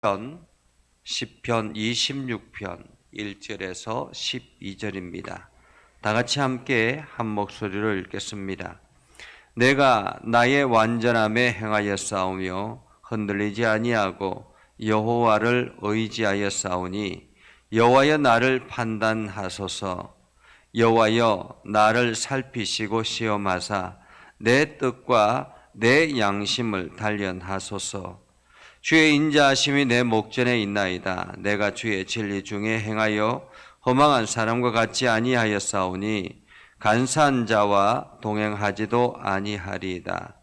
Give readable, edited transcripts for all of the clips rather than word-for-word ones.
10편 26편 1절에서 12절입니다. 다 같이 함께 한 목소리로 읽겠습니다. 내가 나의 완전함에 행하였사오며 흔들리지 아니하고 여호와를 의지하였사오니 여호와여 나를 판단하소서. 여호와여 나를 살피시고 시험하사 내 뜻과 내 양심을 단련하소서. 주의 인자하심이 내 목전에 있나이다. 내가 주의 진리 중에 행하여 허망한 사람과 같지 아니하였사오니 간사한 자와 동행하지도 아니하리이다.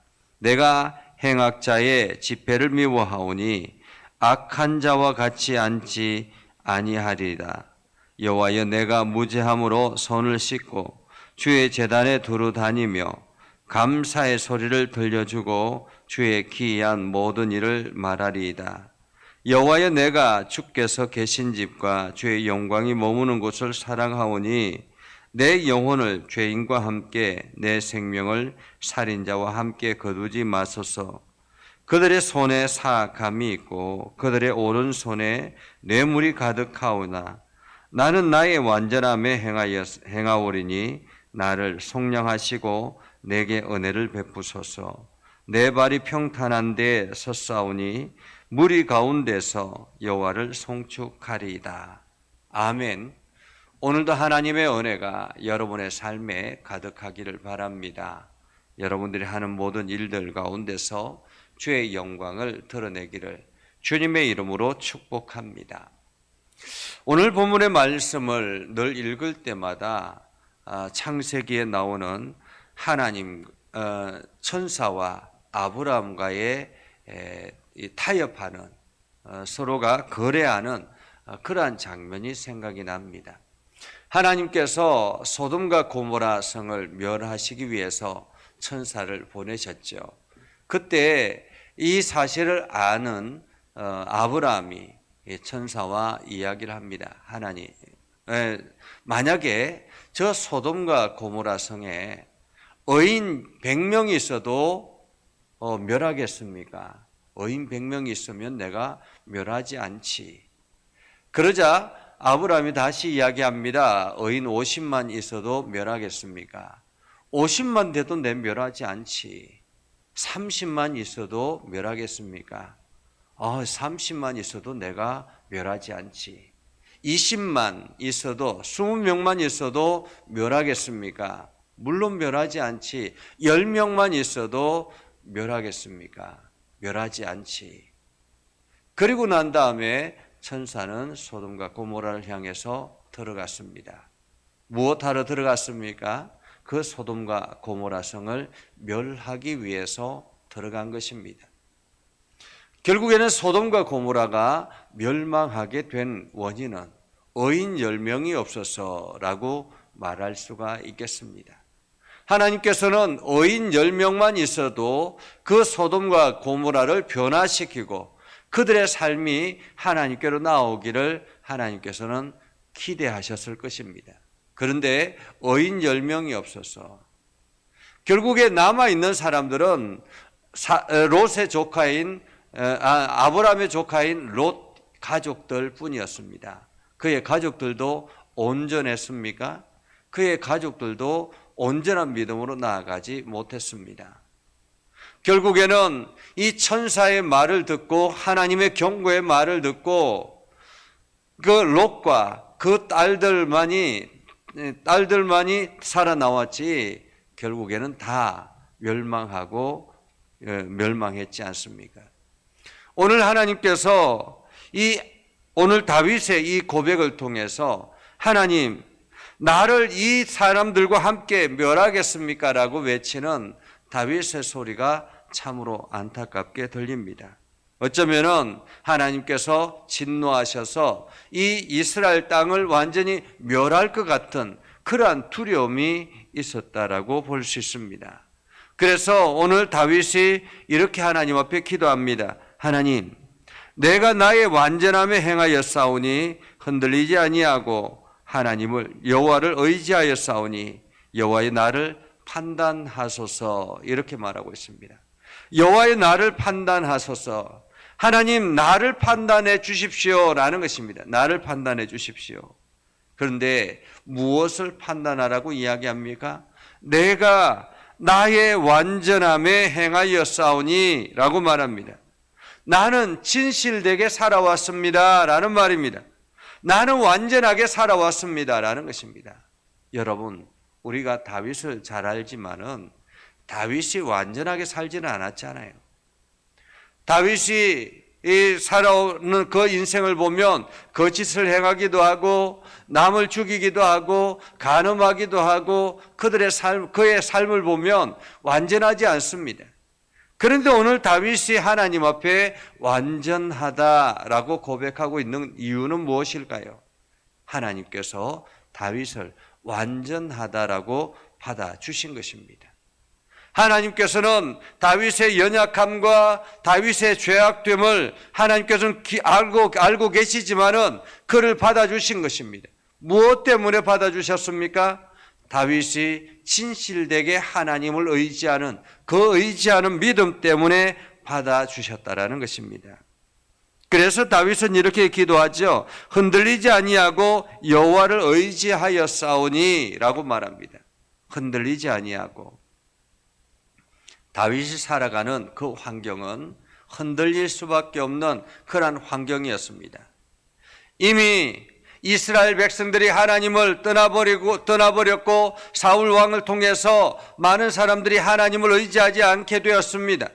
내가 행악자의 집회를 미워하오니 악한 자와 같이 앉지 아니하리이다. 여호와여 내가 무죄함으로 손을 씻고 주의 제단에 두루 다니며 감사의 소리를 들려주고 주의 기이한 모든 일을 말하리이다. 여호와여 내가 주께서 계신 집과 주의 영광이 머무는 곳을 사랑하오니 내 영혼을 죄인과 함께 내 생명을 살인자와 함께 거두지 마소서. 그들의 손에 사악함이 있고 그들의 오른손에 뇌물이 가득하오나 나는 나의 완전함에 행하오리니 나를 속량하시고 내게 은혜를 베푸소서. 내 발이 평탄한 데 섰사오니 무리 가운데서 여호와를 송축하리이다. 아멘. 오늘도 하나님의 은혜가 여러분의 삶에 가득하기를 바랍니다. 여러분들이 하는 모든 일들 가운데서 주의 영광을 드러내기를 주님의 이름으로 축복합니다. 오늘 본문의 말씀을 늘 읽을 때마다 창세기에 나오는 하나님 천사와 아브라함과의 타협하는 서로가 거래하는 그러한 장면이 생각이 납니다. 하나님께서 소돔과 고모라 성을 멸하시기 위해서 천사를 보내셨죠. 그때 이 사실을 아는 아브라함이 천사와 이야기를 합니다. 하나님, 만약에 저 소돔과 고모라 성에 의인 100명이 있어도 멸하겠습니까? 의인 100명이 있으면 내가 멸하지 않지. 그러자 아브라함이 다시 이야기합니다. 의인 50만 있어도 멸하겠습니까? 50만 돼도 내 멸하지 않지. 30만 있어도 멸하겠습니까? 30만 있어도 내가 멸하지 않지. 20만 있어도 20명만 있어도 멸하겠습니까? 물론 멸하지 않지. 10명만 있어도 멸하겠습니까? 멸하지 않지. 그리고 난 다음에 천사는 소돔과 고모라를 향해서 들어갔습니다. 무엇하러 들어갔습니까? 그 소돔과 고모라 성을 멸하기 위해서 들어간 것입니다. 결국에는 소돔과 고모라가 멸망하게 된 원인은 의인 10명이 없어서라고 말할 수가 있겠습니다. 하나님께서는 의인 10명만 있어도 그 소돔과 고모라를 변화시키고 그들의 삶이 하나님께로 나오기를 하나님께서는 기대하셨을 것입니다. 그런데 의인 10명이 없어서 결국에 남아있는 사람들은 롯의 조카인 아브라함의 조카인 롯 가족들 뿐이었습니다. 그의 가족들도 온전했습니까? 그의 가족들도 온전한 믿음으로 나아가지 못했습니다. 결국에는 이 천사의 말을 듣고 하나님의 경고의 말을 듣고 그 롯과 그 딸들만이 살아나왔지 결국에는 다 멸망했지 않습니까? 오늘 하나님께서 오늘 다윗의 이 고백을 통해서 하나님 나를 이 사람들과 함께 멸하겠습니까? 라고 외치는 다윗의 소리가 참으로 안타깝게 들립니다. 어쩌면은 하나님께서 진노하셔서 이 이스라엘 땅을 완전히 멸할 것 같은 그러한 두려움이 있었다라고 볼 수 있습니다. 그래서 오늘 다윗이 이렇게 하나님 앞에 기도합니다. 하나님, 내가 나의 완전함에 행하였사오니 흔들리지 아니하고 하나님을 여호와를 의지하였사오니 여호와의 나를 판단하소서 이렇게 말하고 있습니다. 여호와의 나를 판단하소서. 하나님 나를 판단해 주십시오라는 것입니다. 나를 판단해 주십시오. 그런데 무엇을 판단하라고 이야기합니까? 내가 나의 완전함에 행하였사오니 라고 말합니다. 나는 진실되게 살아왔습니다 라는 말입니다. 나는 완전하게 살아왔습니다 라는 것입니다. 여러분, 우리가 다윗을 잘 알지만은 다윗이 완전하게 살지는 않았잖아요. 다윗이 살아오는 그 인생을 보면 거짓을 행하기도 하고 남을 죽이기도 하고 간음하기도 하고 그의 삶을 보면 완전하지 않습니다. 그런데 오늘 다윗이 하나님 앞에 완전하다라고 고백하고 있는 이유는 무엇일까요? 하나님께서 다윗을 완전하다라고 받아주신 것입니다. 하나님께서는 다윗의 연약함과 다윗의 죄악됨을 하나님께서는 알고 계시지만은 그를 받아주신 것입니다. 무엇 때문에 받아주셨습니까? 다윗이 진실되게 하나님을 의지하는 그 의지하는 믿음 때문에 받아주셨다라는 것입니다. 그래서 다윗은 이렇게 기도하죠. 흔들리지 아니하고 여호와를 의지하였사오니라고 말합니다. 흔들리지 아니하고. 다윗이 살아가는 그 환경은 흔들릴 수밖에 없는 그러한 환경이었습니다. 이미 이스라엘 백성들이 하나님을 떠나버렸고 사울 왕을 통해서 많은 사람들이 하나님을 의지하지 않게 되었습니다.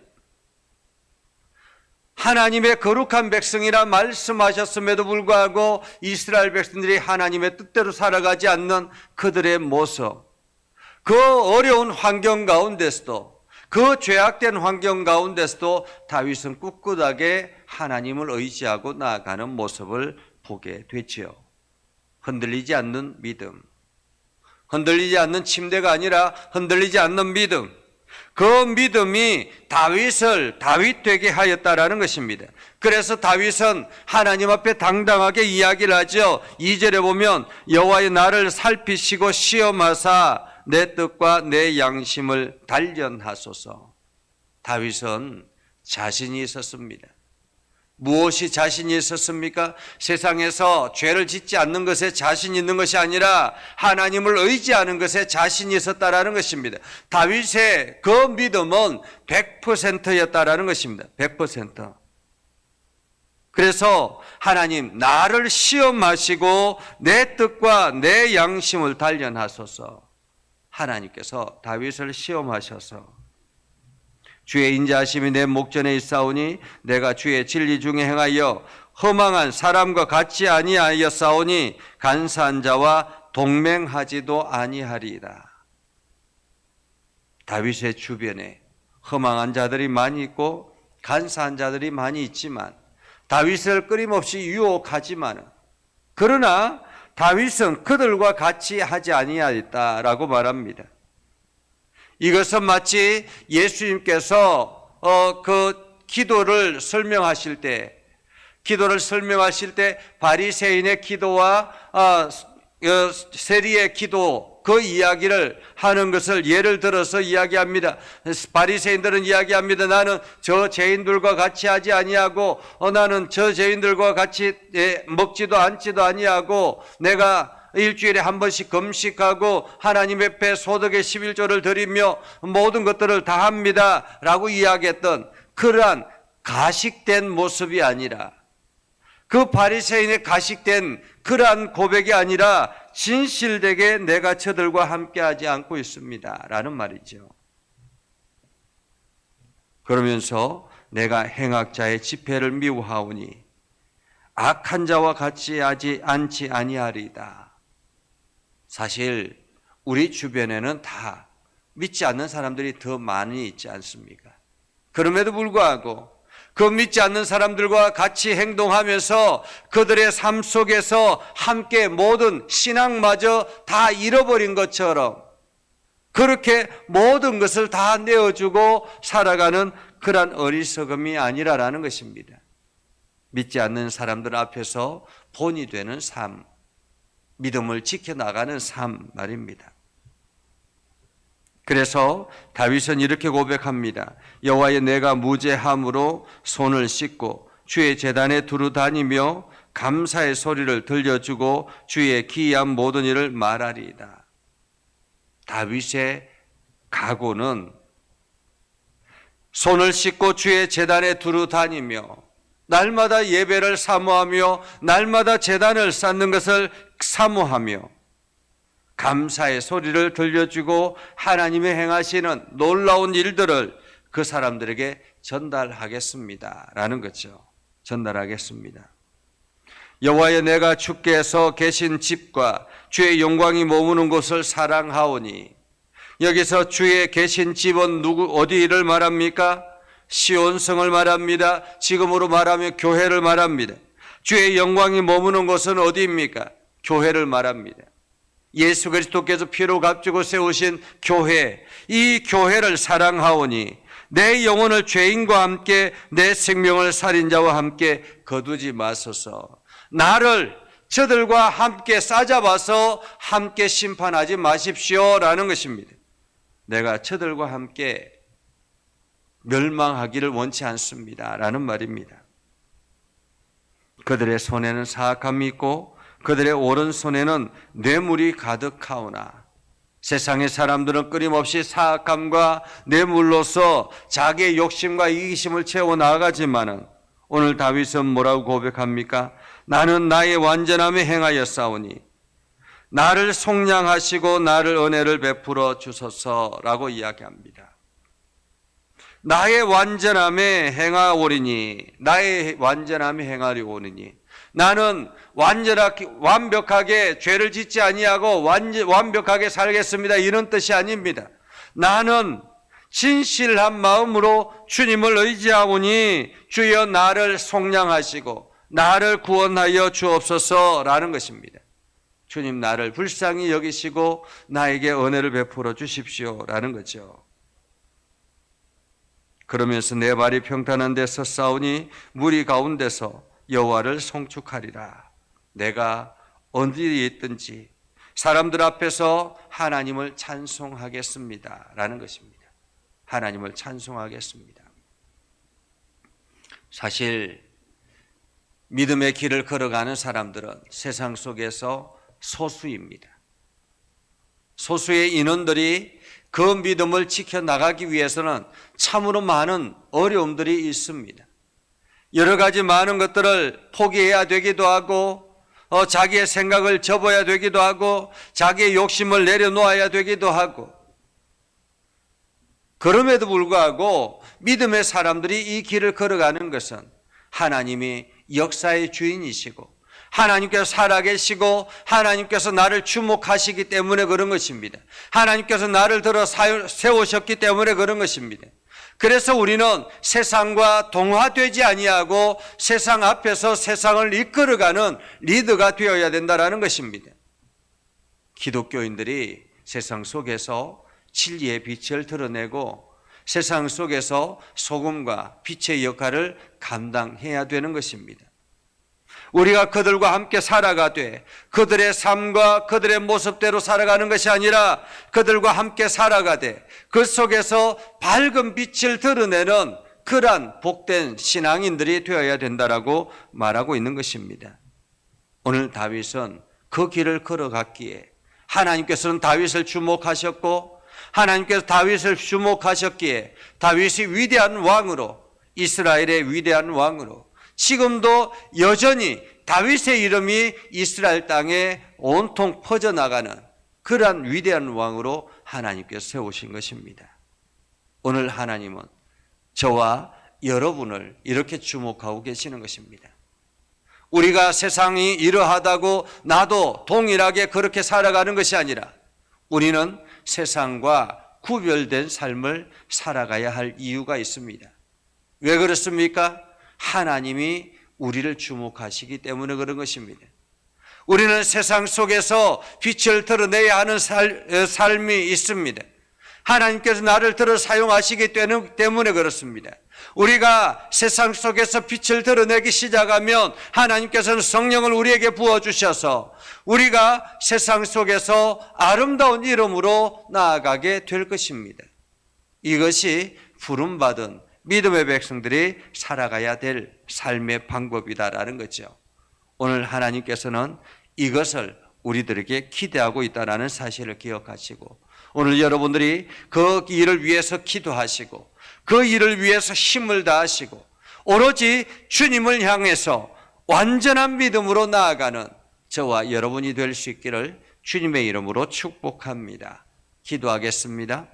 하나님의 거룩한 백성이라 말씀하셨음에도 불구하고 이스라엘 백성들이 하나님의 뜻대로 살아가지 않는 그들의 모습, 그 어려운 환경 가운데서도 그 죄악된 환경 가운데서도 다윗은 꿋꿋하게 하나님을 의지하고 나아가는 모습을 보게 되지요. 흔들리지 않는 믿음, 흔들리지 않는 침대가 아니라 흔들리지 않는 믿음, 그 믿음이 다윗을 다윗 되게 하였다라는 것입니다. 그래서 다윗은 하나님 앞에 당당하게 이야기를 하죠. 2절에 보면 여호와의 나를 살피시고 시험하사 내 뜻과 내 양심을 단련하소서. 다윗은 자신이 있었습니다. 무엇이 자신이 있었습니까? 세상에서 죄를 짓지 않는 것에 자신 있는 것이 아니라 하나님을 의지하는 것에 자신이 있었다라는 것입니다. 다윗의 그 믿음은 100%였다라는 것입니다. 100%. 그래서 하나님 나를 시험하시고 내 뜻과 내 양심을 단련하소서. 하나님께서 다윗을 시험하셔서 주의 인자하심이 내 목전에 있사오니 내가 주의 진리 중에 행하여 허망한 사람과 같이 아니하였사오니 간사한 자와 동맹하지도 아니하리이다. 다윗의 주변에 허망한 자들이 많이 있고 간사한 자들이 많이 있지만 다윗을 끊임없이 유혹하지만 그러나 다윗은 그들과 같이 하지 아니하였다라고 말합니다. 이것은 마치 예수님께서 그 기도를 설명하실 때 바리새인의 기도와 세리의 기도 그 이야기를 하는 것을 예를 들어서 이야기합니다. 바리새인들은 이야기합니다. 나는 저 죄인들과 같이 하지 아니하고 나는 저 죄인들과 같이 먹지도 않지도 아니하고 내가 일주일에 한 번씩 금식하고 하나님 앞에 소득의 11조를 드리며 모든 것들을 다 합니다 라고 이야기했던 그러한 가식된 모습이 아니라 그 바리새인의 가식된 그러한 고백이 아니라 진실되게 내가 저들과 함께하지 않고 있습니다 라는 말이죠. 그러면서 내가 행악자의 집회를 미워하오니 악한 자와 같이 하지 않지 아니하리이다. 사실 우리 주변에는 다 믿지 않는 사람들이 더 많이 있지 않습니까? 그럼에도 불구하고 그 믿지 않는 사람들과 같이 행동하면서 그들의 삶 속에서 함께 모든 신앙마저 다 잃어버린 것처럼 그렇게 모든 것을 다 내어주고 살아가는 그런 어리석음이 아니라라는 것입니다. 믿지 않는 사람들 앞에서 본이 되는 삶, 믿음을 지켜나가는 삶 말입니다. 그래서 다윗은 이렇게 고백합니다. 여호와의 내가 무죄함으로 손을 씻고 주의 제단에 두루 다니며 감사의 소리를 들려주고 주의 기이한 모든 일을 말하리이다. 다윗의 각오는 손을 씻고 주의 제단에 두루 다니며 날마다 예배를 사모하며 날마다 제단을 쌓는 것을 사모하며 감사의 소리를 들려주고 하나님의 행하시는 놀라운 일들을 그 사람들에게 전달하겠습니다 라는 거죠. 전달하겠습니다. 여호와여, 내가 주께서 계신 집과 주의 영광이 머무는 곳을 사랑하오니. 여기서 주의 계신 집은 어디를 말합니까? 시온성을 말합니다. 지금으로 말하면 교회를 말합니다. 주의 영광이 머무는 곳은 어디입니까? 교회를 말합니다. 예수 그리스도께서 피로 값주고 세우신 교회, 이 교회를 사랑하오니 내 영혼을 죄인과 함께 내 생명을 살인자와 함께 거두지 마소서. 나를 저들과 함께 싸잡아서 함께 심판하지 마십시오라는 것입니다. 내가 저들과 함께 멸망하기를 원치 않습니다 라는 말입니다. 그들의 손에는 사악함이 있고 그들의 오른손에는 뇌물이 가득하오나 세상의 사람들은 끊임없이 사악함과 뇌물로서 자기의 욕심과 이기심을 채워 나아가지만은 오늘 다윗은 뭐라고 고백합니까? 나는 나의 완전함에 행하였사오니 나를 속량하시고 나를 은혜를 베풀어 주소서라고 이야기합니다. 나의 완전함에 행하오리니, 나의 완전함에 행하리오리니, 나는 완벽하게 죄를 짓지 아니하고 완벽하게 살겠습니다 이런 뜻이 아닙니다. 나는 진실한 마음으로 주님을 의지하오니 주여 나를 속량하시고 나를 구원하여 주옵소서라는 것입니다. 주님, 나를 불쌍히 여기시고 나에게 은혜를 베풀어 주십시오라는 거죠. 그러면서 내 발이 평탄한 데서 싸우니 무리 가운데서 여호와를 송축하리라. 내가 어디에 있든지 사람들 앞에서 하나님을 찬송하겠습니다 라는 것입니다. 하나님을 찬송하겠습니다. 사실 믿음의 길을 걸어가는 사람들은 세상 속에서 소수입니다. 소수의 인원들이 그 믿음을 지켜나가기 위해서는 참으로 많은 어려움들이 있습니다. 여러 가지 많은 것들을 포기해야 되기도 하고 자기의 생각을 접어야 되기도 하고 자기의 욕심을 내려놓아야 되기도 하고, 그럼에도 불구하고 믿음의 사람들이 이 길을 걸어가는 것은 하나님이 역사의 주인이시고 하나님께서 살아계시고 하나님께서 나를 주목하시기 때문에 그런 것입니다. 하나님께서 나를 들어 세우셨기 때문에 그런 것입니다. 그래서 우리는 세상과 동화되지 아니하고 세상 앞에서 세상을 이끌어가는 리더가 되어야 된다는 것입니다. 기독교인들이 세상 속에서 진리의 빛을 드러내고 세상 속에서 소금과 빛의 역할을 감당해야 되는 것입니다. 우리가 그들과 함께 살아가되 그들의 삶과 그들의 모습대로 살아가는 것이 아니라 그들과 함께 살아가되 그 속에서 밝은 빛을 드러내는 그러한 복된 신앙인들이 되어야 된다라고 말하고 있는 것입니다. 오늘 다윗은 그 길을 걸어갔기에 하나님께서는 다윗을 주목하셨고 하나님께서 다윗을 주목하셨기에 다윗이 위대한 왕으로, 이스라엘의 위대한 왕으로, 지금도 여전히 다윗의 이름이 이스라엘 땅에 온통 퍼져나가는 그러한 위대한 왕으로 하나님께서 세우신 것입니다. 오늘 하나님은 저와 여러분을 이렇게 주목하고 계시는 것입니다. 우리가 세상이 이러하다고 나도 동일하게 그렇게 살아가는 것이 아니라 우리는 세상과 구별된 삶을 살아가야 할 이유가 있습니다. 왜 그렇습니까? 하나님이 우리를 주목하시기 때문에 그런 것입니다. 우리는 세상 속에서 빛을 드러내야 하는 삶이 있습니다. 하나님께서 나를 들어 사용하시기 때문에 그렇습니다. 우리가 세상 속에서 빛을 드러내기 시작하면 하나님께서는 성령을 우리에게 부어주셔서 우리가 세상 속에서 아름다운 이름으로 나아가게 될 것입니다. 이것이 부름받은 믿음의 백성들이 살아가야 될 삶의 방법이다라는 거죠. 오늘 하나님께서는 이것을 우리들에게 기대하고 있다는 사실을 기억하시고, 오늘 여러분들이 그 일을 위해서 기도하시고 그 일을 위해서 힘을 다하시고 오로지 주님을 향해서 완전한 믿음으로 나아가는 저와 여러분이 될 수 있기를 주님의 이름으로 축복합니다. 기도하겠습니다.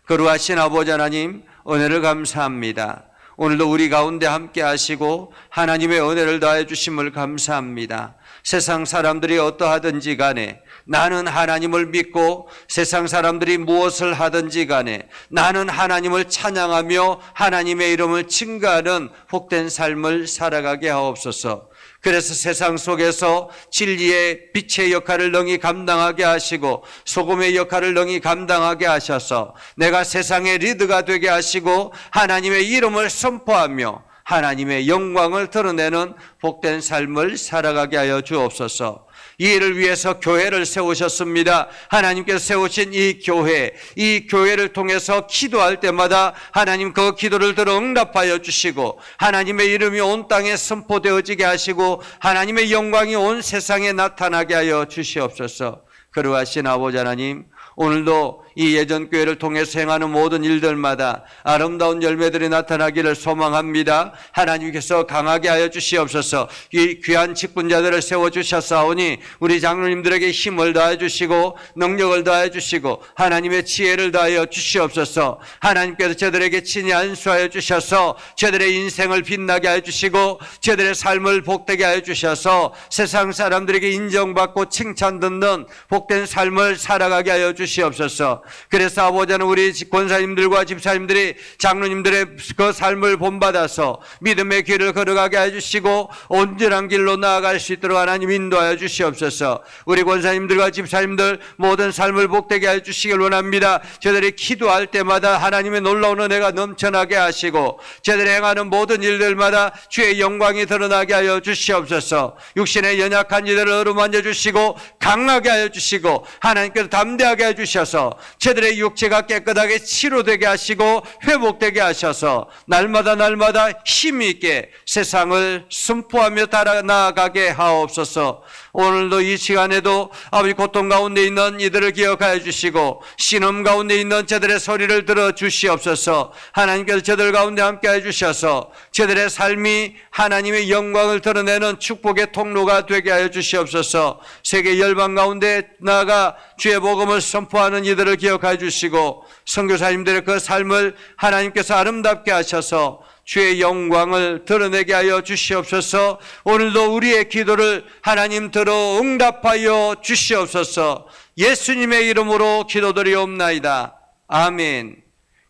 거룩하신 아버지 하나님, 은혜를 감사합니다. 오늘도 우리 가운데 함께 하시고 하나님의 은혜를 더해 주심을 감사합니다. 세상 사람들이 어떠하든지 간에 나는 하나님을 믿고 세상 사람들이 무엇을 하든지 간에 나는 하나님을 찬양하며 하나님의 이름을 증거하는 복된 삶을 살아가게 하옵소서. 그래서 세상 속에서 진리의 빛의 역할을 능히 감당하게 하시고 소금의 역할을 능히 감당하게 하셔서 내가 세상의 리더가 되게 하시고 하나님의 이름을 선포하며 하나님의 영광을 드러내는 복된 삶을 살아가게 하여 주옵소서. 이 일을 위해서 교회를 세우셨습니다. 하나님께서 세우신 이 교회를 통해서 기도할 때마다 하나님 그 기도를 들어 응답하여 주시고 하나님의 이름이 온 땅에 선포되어지게 하시고 하나님의 영광이 온 세상에 나타나게 하여 주시옵소서. 거룩하신 아버지 하나님, 오늘도 이 예전교회를 통해서 행하는 모든 일들마다 아름다운 열매들이 나타나기를 소망합니다. 하나님께서 강하게 하여 주시옵소서. 이 귀한 직분자들을 세워주셨사오니 우리 장로님들에게 힘을 더해 주시고 능력을 더해 주시고 하나님의 지혜를 더하여 주시옵소서. 하나님께서 저들에게 친히 안수하여 주셔서 저들의 인생을 빛나게 하여 주시고 저들의 삶을 복되게 하여 주셔서 세상 사람들에게 인정받고 칭찬 듣는 복된 삶을 살아가게 하여 주시옵소서. 그래서 아버지는 우리 권사님들과 집사님들이 장로님들의 그 삶을 본받아서 믿음의 길을 걸어가게 해주시고 온전한 길로 나아갈 수 있도록 하나님 인도하여 주시옵소서. 우리 권사님들과 집사님들 모든 삶을 복되게 해주시길 원합니다. 저들이 기도할 때마다 하나님의 놀라운 은혜가 넘쳐나게 하시고 저들이 행하는 모든 일들마다 주의 영광이 드러나게 하여 주시옵소서. 육신의 연약한 이들을 어루만져 주시고 강하게 하여 주시고 하나님께서 담대하게 해주셔서 저들의 육체가 깨끗하게 치료되게 하시고 회복되게 하셔서 날마다 힘이 있게 세상을 선포하며 나아가게 하옵소서. 오늘도 이 시간에도 아버지 고통 가운데 있는 이들을 기억하여 주시고 신음 가운데 있는 저들의 소리를 들어 주시옵소서. 하나님께서 저들 가운데 함께 해주셔서 저들의 삶이 하나님의 영광을 드러내는 축복의 통로가 되게 하여 주시옵소서. 세계 열방 가운데 나아가 주의 복음을 선포하는 이들을 기억하여 주시고 선교사님들의 그 삶을 하나님께서 아름답게 하셔서 주의 영광을 드러내게 하여 주시옵소서. 오늘도 우리의 기도를 하나님 들어 응답하여 주시옵소서. 예수님의 이름으로 기도드리옵나이다. 아멘.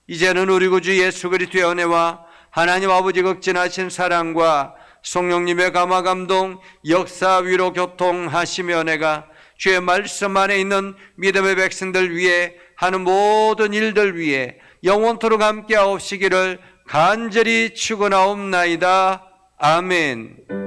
이제는 우리 구주 예수 그리스도의 은혜와 하나님 아버지 극진하신 사랑과 성령님의 감화 감동 역사 위로 교통하시며 은혜가 주의 말씀 안에 있는 믿음의 백성들 위해 하는 모든 일들 위해 영원토록 함께 하옵시기를 간절히 축원하옵나이다. 아멘.